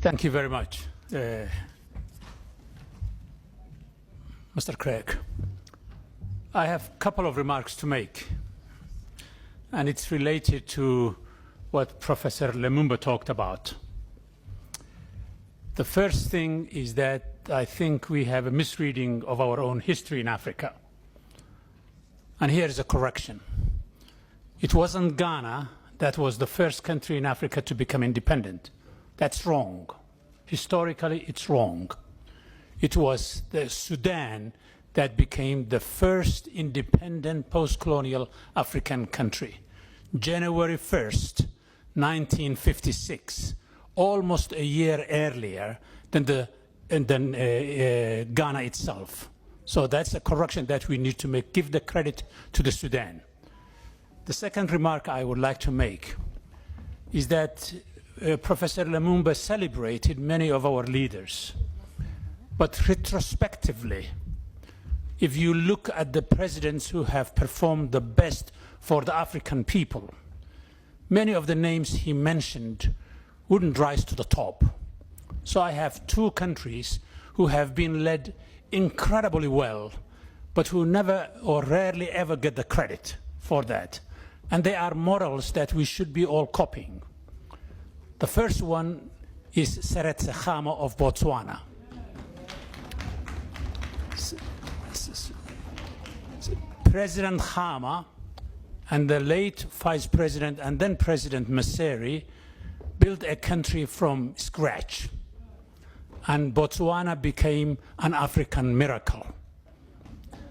Thank you very much, Mr. Craig. I have a couple of remarks to make, and it's related to what Professor Lumumba talked about. The first thing is that I think we have a misreading of our own history in Africa. And here is a correction. It wasn't Ghana that was the first country in Africa to become independent. That's wrong. Historically, it's wrong. It was the Sudan that became the first independent post-colonial African country. January 1st, 1956, almost a year earlier than Ghana itself. So that's a correction that we need to make. Give the credit to the Sudan. The second remark I would like to make is that Professor Lumumba celebrated many of our leaders. But retrospectively, if you look at the presidents who have performed the best for the African people, many of the names he mentioned wouldn't rise to the top. So I have two countries who have been led incredibly well, but who never or rarely ever get the credit for that. And they are models that we should be all copying. The first one is Seretse Khama of Botswana. President Khama and the late Vice President and then President Maseri built a country from scratch. And Botswana became an African miracle.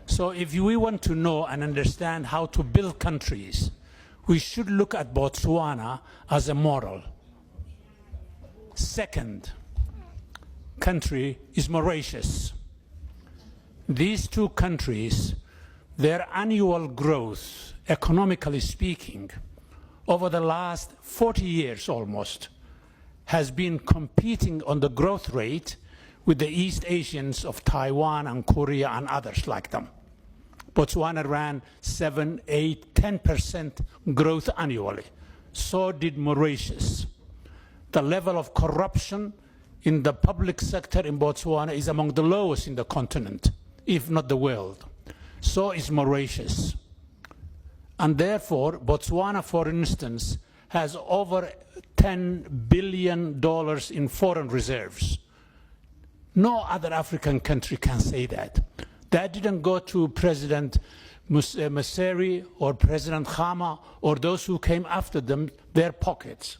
So if we want to know and understand how to build countries, we should look at Botswana as a model. Second country is Mauritius. These two countries, their annual growth, economically speaking, over the last 40 years almost, has been competing on the growth rate with the East Asians of Taiwan and Korea and others like them. Botswana ran 7, 8, 10% growth annually. So did Mauritius. The level of corruption in the public sector in Botswana is among the lowest in the continent, if not the world. So is Mauritius. And therefore, Botswana, for instance, has over $10 billion in foreign reserves. No other African country can say that. That didn't go to President Maseri or President Khama or those who came after them, their pockets.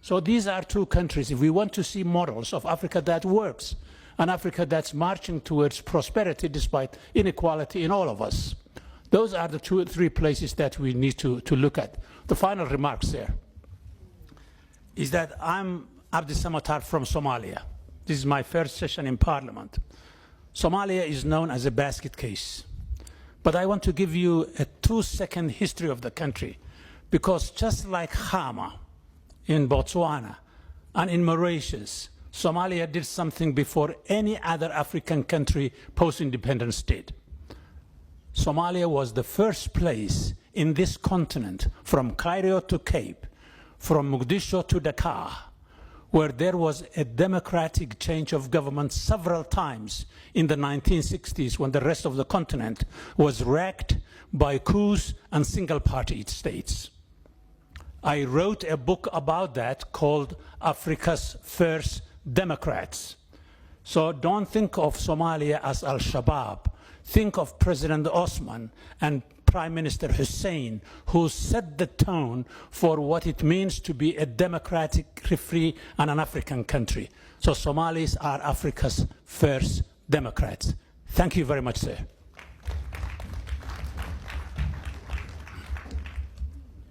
So these are two countries. If we want to see models of Africa that works, an Africa that's marching towards prosperity despite inequality in all of us, those are the 2 or 3 places that we need to look at. The final remarks there is that I'm Abdi Samatar from Somalia. This is my first session in Parliament. Somalia is known as a basket case. But I want to give you a 2-second history of the country, because just like Khama in Botswana and in Mauritius, Somalia did something before any other African country post-independence did. Somalia was the first place in this continent, from Cairo to Cape, from Mogadishu to Dakar, where there was a democratic change of government several times in the 1960s, when the rest of the continent was wrecked by coups and single-party states. I wrote a book about that called Africa's First Democrats. So don't think of Somalia as Al-Shabaab. Think of President Osman and Prime Minister Hussein, who set the tone for what it means to be a democratic, free, and an African country. So Somalis are Africa's first democrats. Thank you very much, sir.